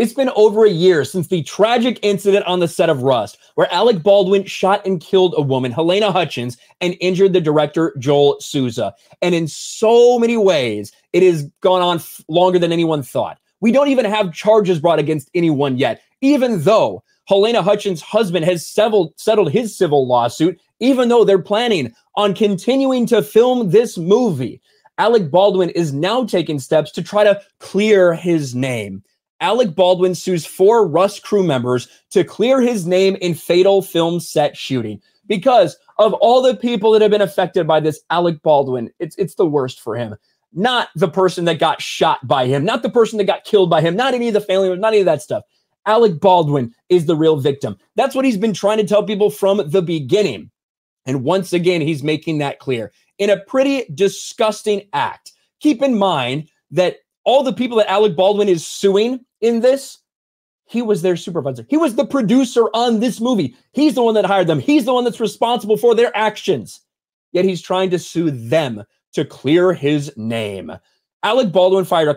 It's been over a year since the tragic incident on the set of Rust, where Alec Baldwin shot and killed a woman, Helena Hutchins, and injured the director, Joel Souza. And in so many ways, it has gone on longer than anyone thought. We don't even have charges brought against anyone yet, even though Helena Hutchins' husband has settled his civil lawsuit, even though they're planning on continuing to film this movie. Alec Baldwin is now taking steps to try to clear his name. Alec Baldwin sues 4 Rust crew members to clear his name in fatal film set shooting. Because of all the people that have been affected by this, Alec Baldwin, it's the worst for him. Not the person that got shot by him, not the person that got killed by him, not any of the family, not any of that stuff. Alec Baldwin is the real victim. That's what he's been trying to tell people from the beginning. And once again, he's making that clear in a pretty disgusting act. Keep in mind that all the people that Alec Baldwin is suing in this, he was their supervisor. He was the producer on this movie. He's the one that hired them. He's the one that's responsible for their actions. Yet he's trying to sue them to clear his name. Alec Baldwin filed a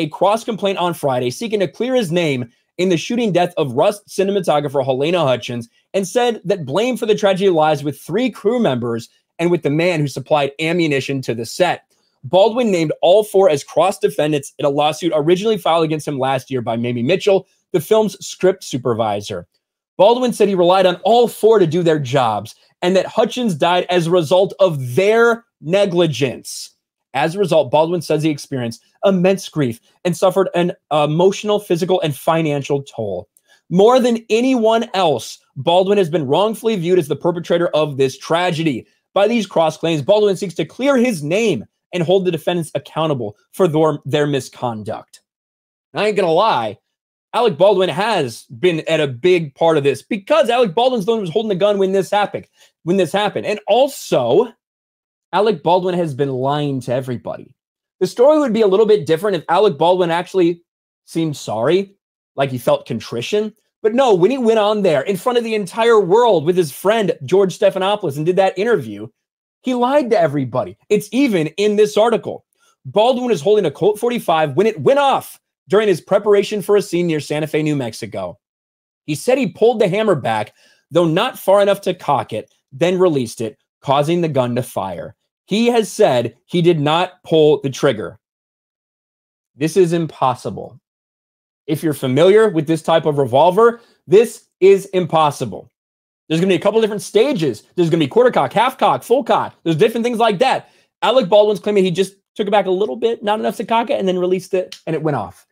cross complaint on Friday seeking to clear his name in the shooting death of Rust cinematographer Helena Hutchins, and said that blame for the tragedy lies with 3 crew members and with the man who supplied ammunition to the set. Baldwin named all 4 as cross-defendants in a lawsuit originally filed against him last year by Mamie Mitchell, the film's script supervisor. Baldwin said he relied on all 4 to do their jobs, and that Hutchins died as a result of their negligence. As a result, Baldwin says he experienced immense grief and suffered an emotional, physical, and financial toll. More than anyone else, Baldwin has been wrongfully viewed as the perpetrator of this tragedy. By these cross claims, Baldwin seeks to clear his name and hold the defendants accountable for their misconduct. I ain't gonna lie, Alec Baldwin has been at a big part of this because Alec Baldwin's the one who was holding the gun when this happened. And also, Alec Baldwin has been lying to everybody. The story would be a little bit different if Alec Baldwin actually seemed sorry, like he felt contrition. But no, when he went on there in front of the entire world with his friend, George Stephanopoulos, and did that interview, he lied to everybody. It's even in this article. Baldwin is holding a Colt 45 when it went off during his preparation for a scene near Santa Fe, New Mexico. He said he pulled the hammer back, though not far enough to cock it, then released it, causing the gun to fire. He has said he did not pull the trigger. This is impossible. If you're familiar with this type of revolver, this is impossible. There's going to be a couple different stages. There's going to be quarter cock, half cock, full cock. There's different things like that. Alec Baldwin's claiming he just took it back a little bit, not enough to cock it, and then released it, and it went off.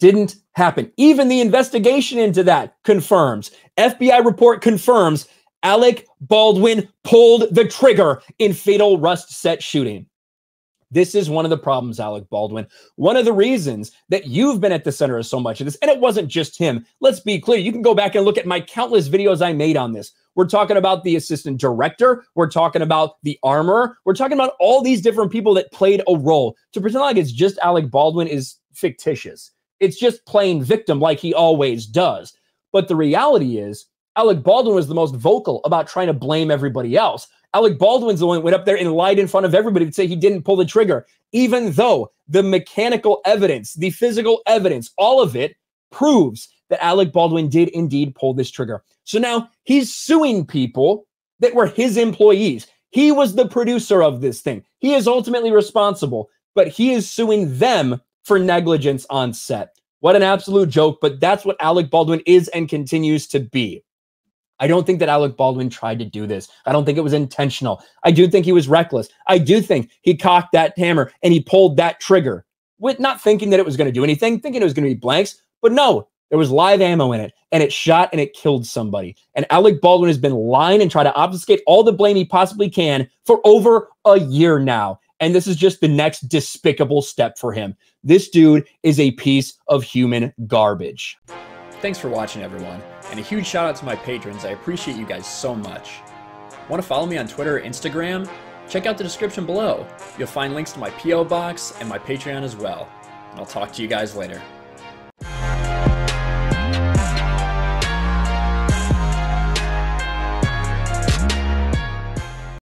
Didn't happen. Even the investigation into that confirms. FBI report confirms Alec Baldwin pulled the trigger in fatal Rust set shooting. This is one of the problems, Alec Baldwin. One of the reasons that you've been at the center of so much of this, and it wasn't just him. Let's be clear. You can go back and look at my countless videos I made on this. We're talking about the assistant director. We're talking about the armorer. We're talking about all these different people that played a role. To pretend like it's just Alec Baldwin is fictitious. It's just playing victim like he always does. But the reality is, Alec Baldwin was the most vocal about trying to blame everybody else. Alec Baldwin's the one who went up there and lied in front of everybody to say he didn't pull the trigger, even though the mechanical evidence, the physical evidence, all of it proves that Alec Baldwin did indeed pull this trigger. So now he's suing people that were his employees. He was the producer of this thing. He is ultimately responsible, but he is suing them for negligence on set. What an absolute joke, but that's what Alec Baldwin is and continues to be. I don't think that Alec Baldwin tried to do this. I don't think it was intentional. I do think he was reckless. I do think he cocked that hammer and he pulled that trigger with not thinking that it was going to do anything, thinking it was going to be blanks. But no, there was live ammo in it and it shot and it killed somebody. And Alec Baldwin has been lying and trying to obfuscate all the blame he possibly can for over a year now. And this is just the next despicable step for him. This dude is a piece of human garbage. Thanks for watching, everyone. And a huge shout out to my patrons. I appreciate you guys so much. Want to follow me on Twitter or Instagram? Check out the description below. You'll find links to my P.O. box and my Patreon as well. And I'll talk to you guys later.